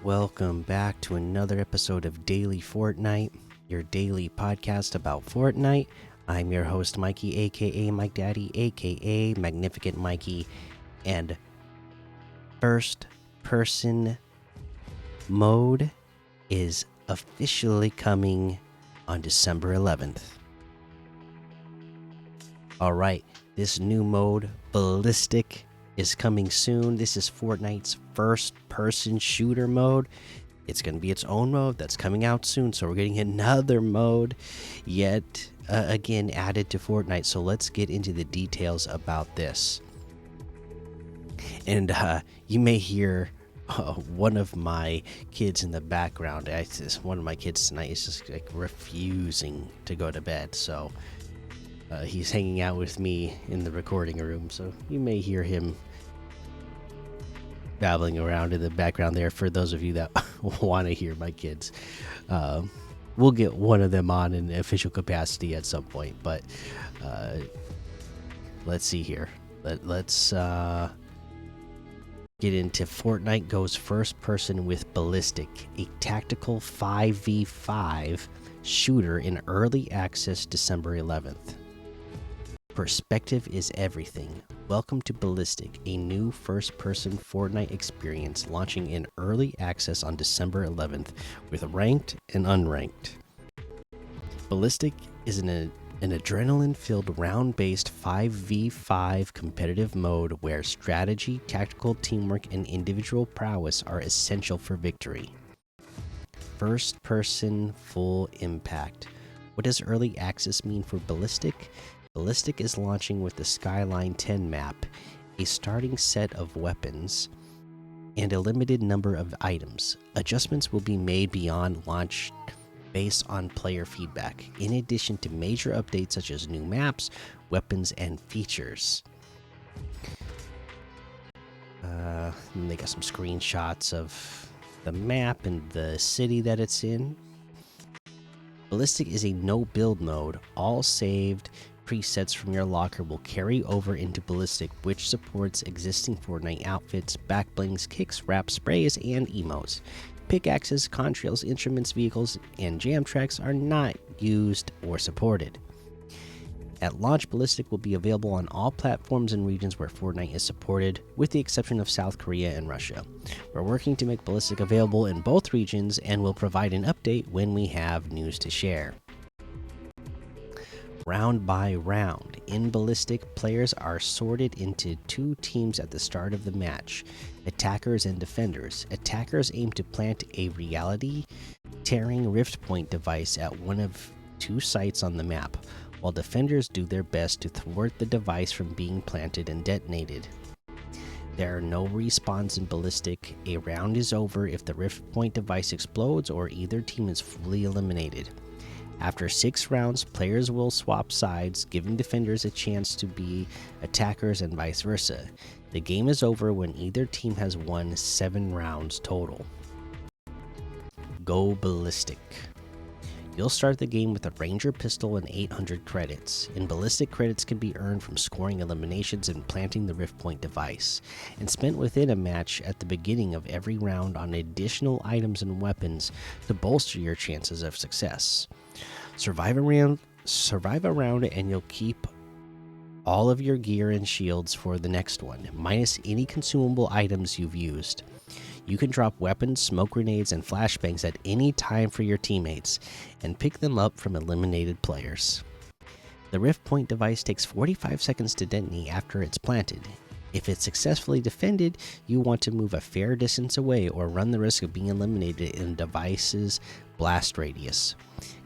Welcome back to another episode of Daily Fortnite, your daily podcast about Fortnite. I'm your host, Mikey, aka Mike Daddy, aka Magnificent Mikey, and first person mode is officially coming on December 11th. Alright, this new mode, Ballistic, is coming soon. This is Fortnite's first person shooter mode. It's going to be its own mode that's coming out soon, so we're getting another mode yet again added to Fortnite. So let's get into the details about this. And you may hear one of my kids in the background. One of my kids tonight is just like refusing to go to bed, so he's hanging out with me in the recording room, so you may hear him babbling around in the background there. For those of you that want to hear my kids, we'll get one of them on in official capacity at some point. But let's see here. Let's get into Fortnite goes first person with Ballistic, a tactical 5v5 shooter in early access December 11th. Perspective is everything. Welcome to Ballistic, a new first-person Fortnite experience launching in early access on December 11th with ranked and unranked. Ballistic is an adrenaline-filled round-based 5v5 competitive mode where strategy, tactical teamwork, and individual prowess are essential for victory. First-person full impact. What does early access mean for Ballistic? Ballistic is launching with the Skyline 10 map, a starting set of weapons, and a limited number of items. Adjustments will be made beyond launch based on player feedback, in addition to major updates such as new maps, weapons, and features. And they got some screenshots of the map and the city that it's in. Ballistic is a no-build mode. All saved presets from your locker will carry over into Ballistic, which supports existing Fortnite outfits, backblings, kicks, wraps, sprays, and emotes. Pickaxes, contrails, instruments, vehicles, and jam tracks are not used or supported. At launch, Ballistic will be available on all platforms and regions where Fortnite is supported, with the exception of South Korea and Russia. We're working to make Ballistic available in both regions and will provide an update when we have news to share. Round by round. In Ballistic, players are sorted into two teams at the start of the match, attackers and defenders. Attackers aim to plant a reality-tearing rift point device at one of two sites on the map, while defenders do their best to thwart the device from being planted and detonated. There are no respawns in Ballistic. A round is over if the rift point device explodes or either team is fully eliminated. After 6 rounds, players will swap sides, giving defenders a chance to be attackers and vice versa. The game is over when either team has won 7 rounds total. Go Ballistic. You'll start the game with a Ranger pistol and 800 credits. In Ballistic, credits can be earned from scoring eliminations and planting the rift point device, and spent within a match at the beginning of every round on additional items and weapons to bolster your chances of success. Survive a round and you'll keep all of your gear and shields for the next one, minus any consumable items you've used. You can drop weapons, smoke grenades, and flashbangs at any time for your teammates, and pick them up from eliminated players. The rift point device takes 45 seconds to detonate after it's planted. If it's successfully defended, you want to move a fair distance away or run the risk of being eliminated in the device's blast radius.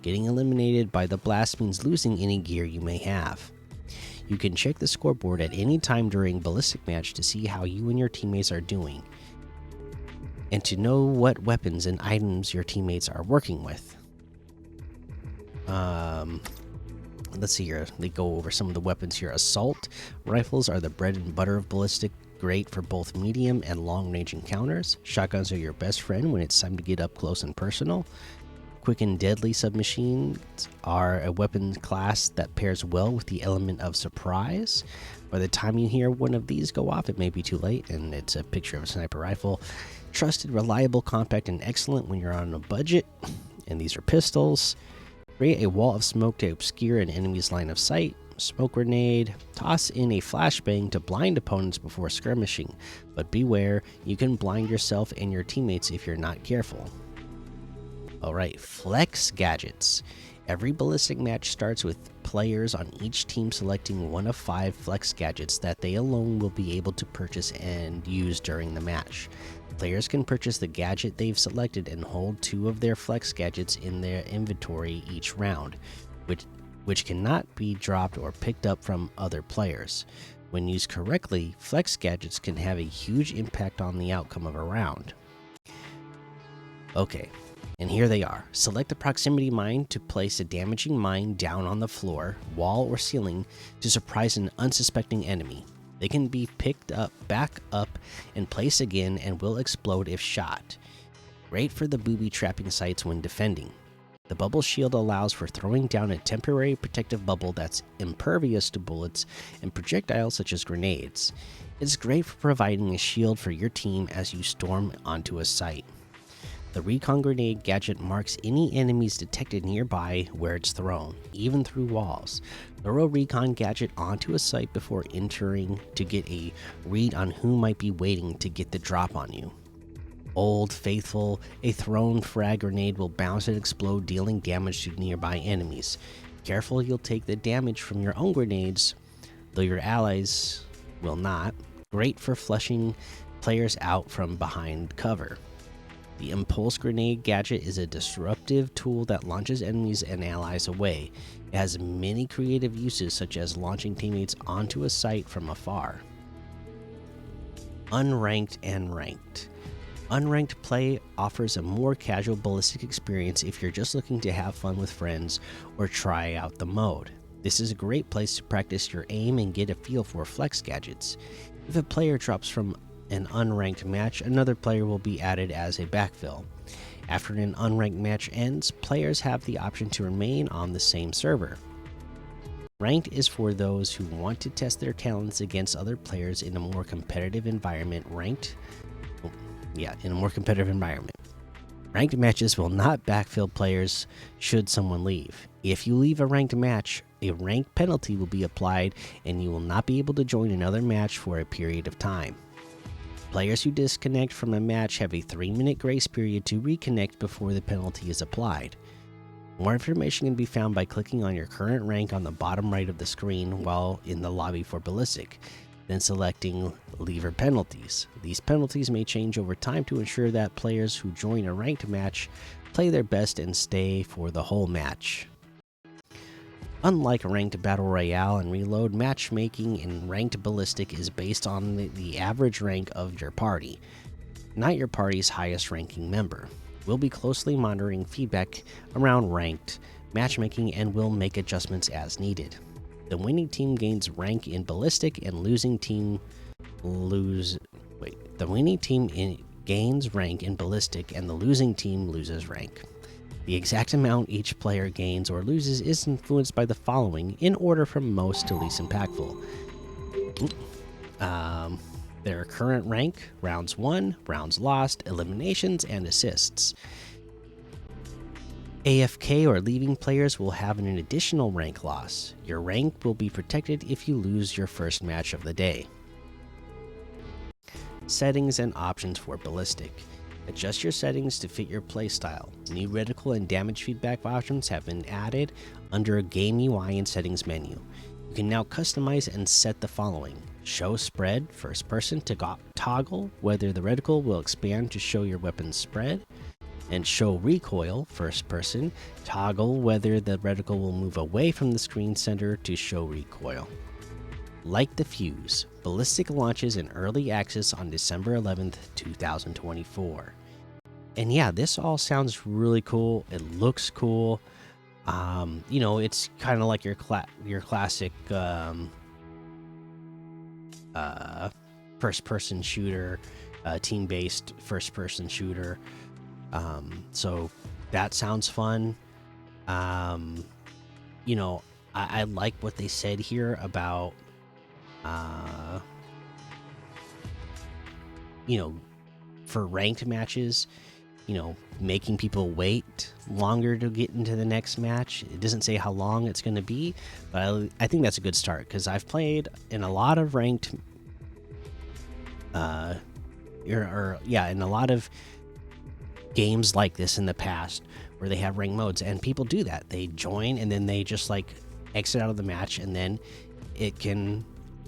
Getting eliminated by the blast means losing any gear you may have. You can check the scoreboard at any time during Ballistic match to see how you and your teammates are doing, and to know what weapons and items your teammates are working with. Let's see here. They go over some of the weapons here. Assault rifles are the bread and butter of Ballistic, great for both medium and long range encounters. Shotguns are your best friend when it's time to get up close and personal. Quick and deadly submachines are a weapon class that pairs well with the element of surprise. By the time you hear one of these go off, it may be too late, and it's a picture of a sniper rifle. trusted, reliable, compact, and excellent when you're on a budget. And these are pistols. Create a wall of smoke to obscure an enemy's line of sight. Smoke grenade. Toss in a flashbang to blind opponents before skirmishing. But beware, you can blind yourself and your teammates if you're not careful. Alright, flex gadgets. Every ballistic match starts with players on each team selecting one of 5 flex gadgets that they alone will be able to purchase and use during the match. Players can purchase the gadget they've selected and hold 2 of their flex gadgets in their inventory each round, which cannot be dropped or picked up from other players. When used correctly, flex gadgets can have a huge impact on the outcome of a round. Okay, and here they are. Select a proximity mine to place a damaging mine down on the floor, wall, or ceiling to surprise an unsuspecting enemy. They can be picked up, back up, and placed again and will explode if shot. Great for the booby trapping sites when defending. The bubble shield allows for throwing down a temporary protective bubble that's impervious to bullets and projectiles such as grenades. It's great for providing a shield for your team as you storm onto a site. The recon grenade gadget marks any enemies detected nearby where it's thrown, even through walls. Throw a recon gadget onto a site before entering to get a read on who might be waiting to get the drop on you. Old Faithful, a thrown frag grenade will bounce and explode, dealing damage to nearby enemies. Careful, you'll take the damage from your own grenades, though your allies will not. Great for flushing players out from behind cover. The Impulse Grenade gadget is a disruptive tool that launches enemies and allies away. It has many creative uses, such as launching teammates onto a site from afar. Unranked and Ranked. Unranked play offers a more casual ballistic experience if you're just looking to have fun with friends or try out the mode. This is a great place to practice your aim and get a feel for flex gadgets. If a player drops from an unranked match, another player will be added as a backfill. After an unranked match ends, players have the option to remain on the same server. Ranked is for those who want to test their talents against other players in a more competitive environment. Ranked matches will not backfill players should someone leave. If you leave a ranked match, a ranked penalty will be applied and you will not be able to join another match for a period of time. Players who disconnect from a match have a 3-minute grace period to reconnect before the penalty is applied. More information can be found by clicking on your current rank on the bottom right of the screen while in the lobby for Ballistic, then selecting Leaver Penalties. These penalties may change over time to ensure that players who join a ranked match play their best and stay for the whole match. Unlike ranked Battle Royale and Reload, matchmaking in ranked Ballistic is based on the average rank of your party, not your party's highest ranking member. We'll be closely monitoring feedback around ranked matchmaking and will make adjustments as needed. The winning team gains rank in Ballistic and the winning team gains rank in Ballistic and the losing team loses rank. The exact amount each player gains or loses is influenced by the following in order from most to least impactful. Their current rank, rounds won, rounds lost, eliminations, and assists. AFK or leaving players will have an additional rank loss. Your rank will be protected if you lose your first match of the day. Settings and options for Ballistic. Adjust your settings to fit your playstyle. New reticle and damage feedback options have been added under a Game UI and Settings menu. You can now customize and set the following: Show Spread, first person, to toggle whether the reticle will expand to show your weapon's spread, and Show Recoil, first person, toggle whether the reticle will move away from the screen center to show recoil. Like the Fuse, Ballistic launches in early access on December 11th, 2024. And yeah, this all sounds really cool. It looks cool. It's kind of like your classic first-person shooter, team-based first-person shooter. So that sounds fun. I like what they said here about for ranked matches, making people wait longer to get into the next match. It doesn't say how long it's going to be, but I think that's a good start because I've played in a lot of ranked, in a lot of games like this in the past where they have ranked modes, and people do that. They join and then they just like exit out of the match, and then it can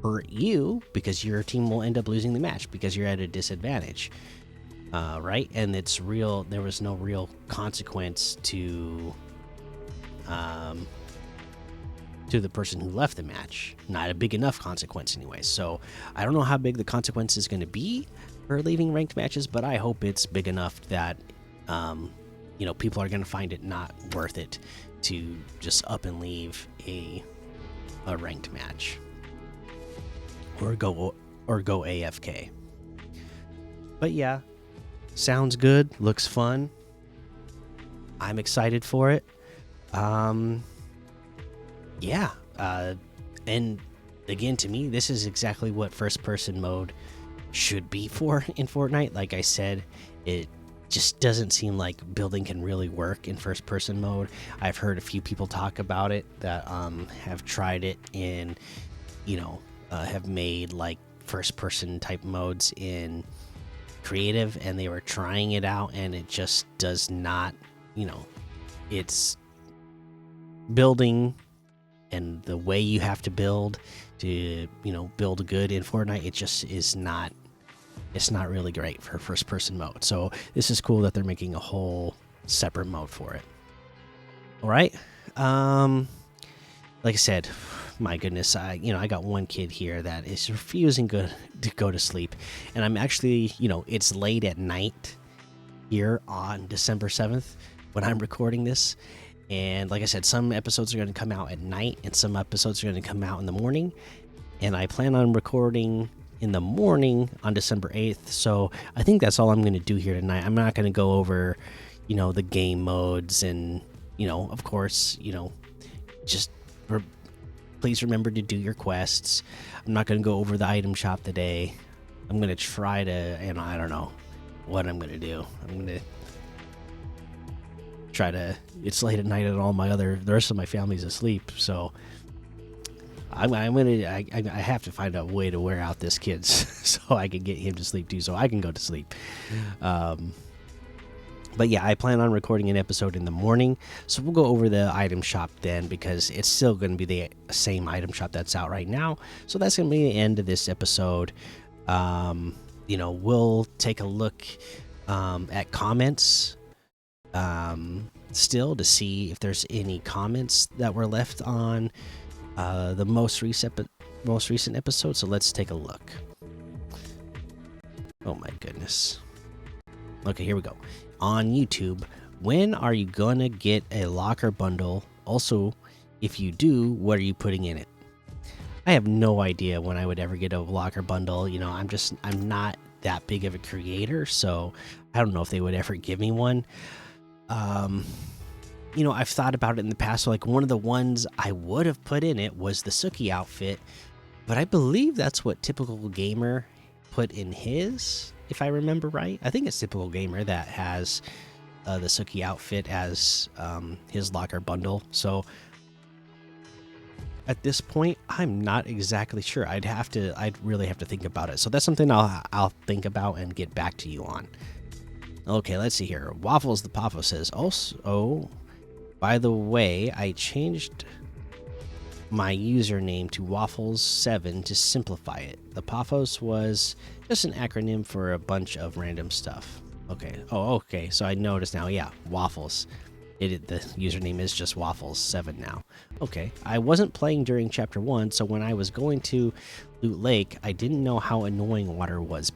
hurt you because your team will end up losing the match because you're at a disadvantage. Right, and it's real. There was no real consequence to the person who left the match. Not a big enough consequence, anyway. So I don't know how big the consequence is going to be for leaving ranked matches, but I hope it's big enough that people are going to find it not worth it to just up and leave a ranked match or go AFK. But yeah. Sounds good, looks fun. I'm excited for it. And again, to me, this is exactly what first person mode should be for in Fortnite. Like I said, it just doesn't seem like building can really work in first person mode. I've heard a few people talk about it that have tried it in, have made like first person type modes in creative, and they were trying it out, and it just does not, it's building and the way you have to build to build good in Fortnite, it just is not, it's not really great for first person mode. So this is cool that they're making a whole separate mode for it. All right, like I said, my goodness, I got one kid here that is refusing to go to sleep, and I'm actually, it's late at night here on December 7th when I'm recording this, and like I said, some episodes are going to come out at night and some episodes are going to come out in the morning, and I plan on recording in the morning on December 8th. So I think that's all I'm going to do here tonight. I'm not going to go over the game modes, and of course, just please remember to do your quests. I'm not going to go over the item shop today. I'm going to try to, I don't know what I'm going to do. I'm going to try to, it's late at night and the rest of my family's asleep. So I have to find a way to wear out this kid so I can get him to sleep too, so I can go to sleep. But yeah, I plan on recording an episode in the morning, so we'll go over the item shop then, because it's still going to be the same item shop that's out right now. So that's going to be the end of this episode. We'll take a look at comments still to see if there's any comments that were left on the most recent episode. So let's take a look. Oh my goodness. Okay, here we go. On YouTube, when are you gonna get a locker bundle? Also, if you do, what are you putting in it? I have no idea when I would ever get a locker bundle. I'm not that big of a creator, so I don't know if they would ever give me one. I've thought about it in the past. So like one of the ones I would have put in it was the Suki outfit, but I believe that's what Typical Gamer put in his, if I remember right. I think it's Typical Gamer that has the Suki outfit as his locker bundle. So at this point, I'm not exactly sure. I'd really have to think about it. So that's something I'll think about and get back to you on. Okay, let's see here. Waffles the Pafo says, also, by the way, I changed my username to Waffles7 to simplify it. The Paphos was just an acronym for a bunch of random stuff. Okay. Oh, okay. So I noticed now. Yeah, Waffles. The username is just Waffles7 now. Okay. I wasn't playing during Chapter 1, so when I was going to Loot Lake, I didn't know how annoying water was.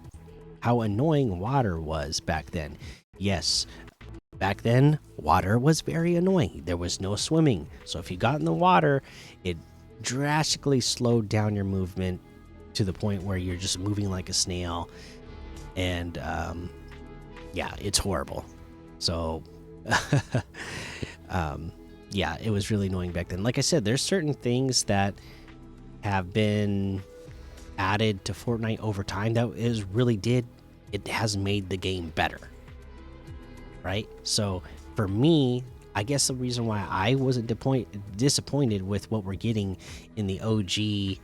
How annoying water was back then. Yes. Back then, water was very annoying. There was no swimming. So if you got in the water, it drastically slowed down your movement to the point where you're just moving like a snail. And yeah, it's horrible. So yeah, it was really annoying back then. Like I said, there's certain things that have been added to Fortnite over time that really did it has made the game better, right? So for me, I guess the reason why I wasn't disappointed with what we're getting in the OG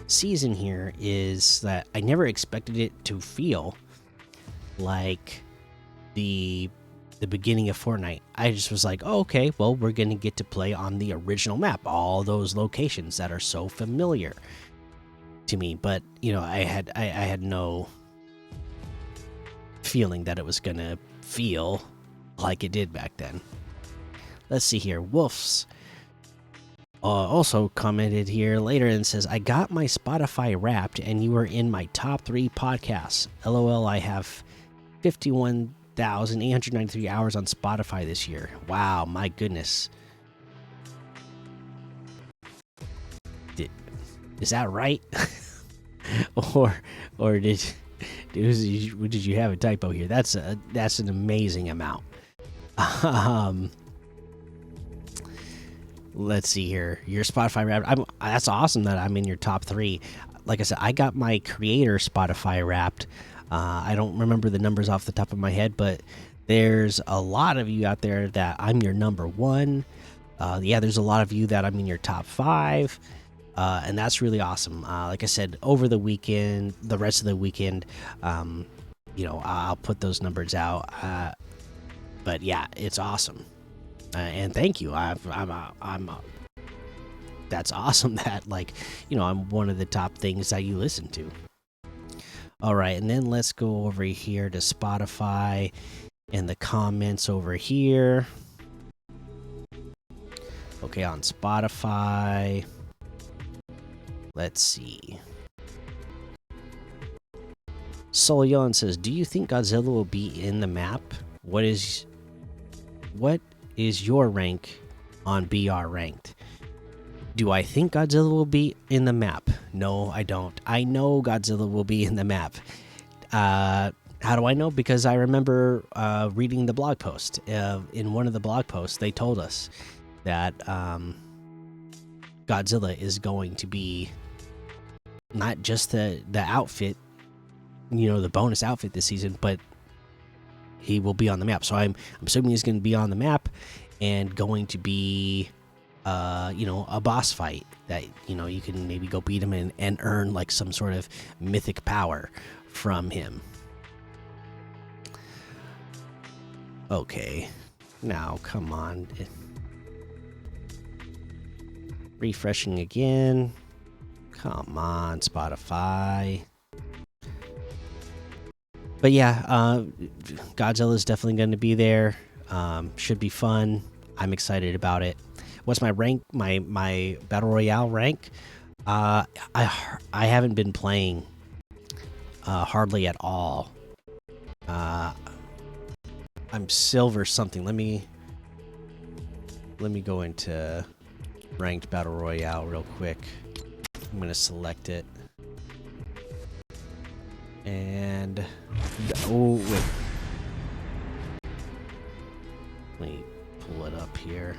season here is that I never expected it to feel like the beginning of Fortnite. I just was like, oh, okay, well, we're gonna get to play on the original map, all those locations that are so familiar to me. But you know, I had no feeling that it was gonna feel like it did back then. Let's see here. Wolf's also commented here later and says, I got my Spotify wrapped and you were in my top 3 podcasts. LOL, I have 51,893 hours on Spotify this year. Wow, my goodness. Is that right? or did you have a typo here? That's an amazing amount. Let's see here. Your Spotify wrapped. That's awesome that I'm in your top 3. Like I said, I got my creator Spotify wrapped. I don't remember the numbers off the top of my head, but there's a lot of you out there that I'm your number 1. Yeah, there's a lot of you that I'm in your top 5. And that's really awesome. Like I said, over the weekend, the rest of the weekend, you know, I'll put those numbers out. But yeah, it's awesome. And thank you. That's awesome that, like, you know, I'm one of the top things that you listen to. All right, and then let's go over here to Spotify and the comments over here. Okay, on Spotify, let's see. Soul Yon says, do you think Godzilla will be in the map? What is your rank on BR ranked? Do I think Godzilla will be in the map? No, I don't. I know Godzilla will be in the map. How do I know? Because I remember reading the blog post. In one of the blog posts, they told us that Godzilla is going to be not just the outfit, you know, the bonus outfit this season, but he will be on the map. So I'm assuming he's going to be on the map and going to be you know, a boss fight that, you know, you can maybe go beat him and earn like some sort of mythic power from him. Okay, now come on. Refreshing again. Come on, Spotify. But yeah, Godzilla is definitely going to be there. Should be fun. I'm excited about it. What's my rank? My battle royale rank? I haven't been playing hardly at all. I'm silver something. Let me go into ranked battle royale real quick. I'm gonna select it. And oh wait, let me pull it up here.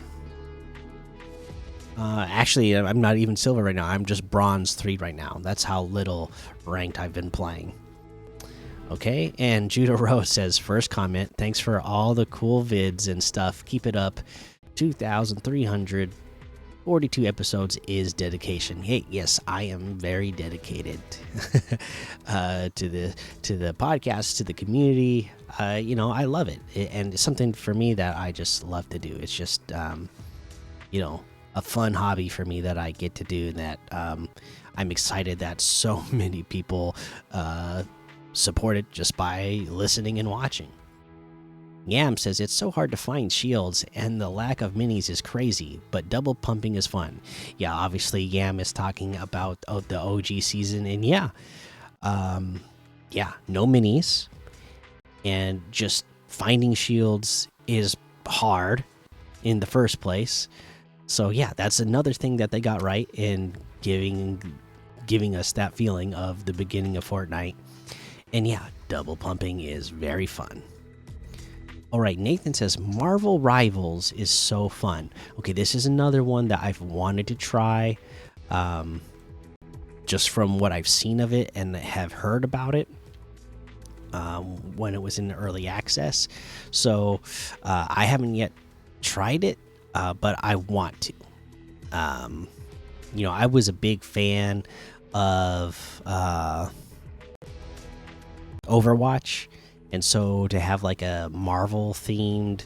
Actually, I'm not even silver right now. I'm just bronze 3 right now. That's how little ranked I've been playing. Okay, and Judah Rose says, first comment, thanks for all the cool vids and stuff. Keep it up. 2,342 episodes is dedication. Hey, yes, I am very dedicated to the podcast, to the community. You know, I love it, and it's something for me that I just love to do. It's just, you know, a fun hobby for me that I get to do. That I'm excited that so many people support it just by listening and watching. Yam says it's so hard to find shields and the lack of minis is crazy, but double pumping is fun. Yeah, obviously Yam is talking about the OG season, and yeah, no minis, and just finding shields is hard in the first place. So yeah, that's another thing that they got right in giving us that feeling of the beginning of Fortnite. And yeah, double pumping is very fun. All right, Nathan says Marvel Rivals is so fun. Okay, this is another one that I've wanted to try, just from what I've seen of it and have heard about it. when it was in early access. So I haven't yet tried it, but I want to. I was a big fan of Overwatch, and so to have like a Marvel themed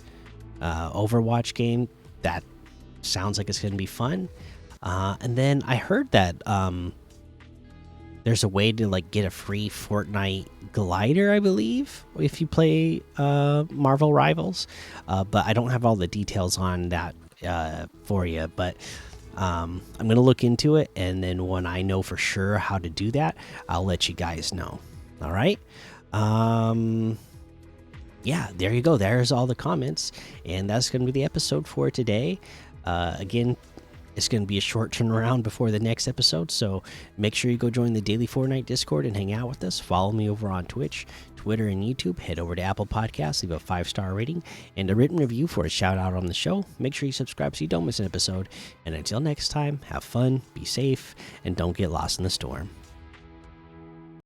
Overwatch game, that sounds like it's going to be fun. And then I heard that there's a way to like get a free Fortnite glider, I believe, if you play Marvel Rivals. But I don't have all the details on that for you. But I'm gonna look into it, and then when I know for sure how to do that, I'll let you guys know. All right. Yeah, there you go. There's all the comments, and that's gonna be the episode for today. Again, it's going to be a short turnaround before the next episode, so make sure you go join the Daily Fortnite Discord and hang out with us. Follow me over on Twitch, Twitter, and YouTube. Head over to Apple Podcasts, leave a 5-star rating and a written review for a shout out on the show. Make sure you subscribe so you don't miss an episode. And until next time, have fun, be safe, and don't get lost in the storm.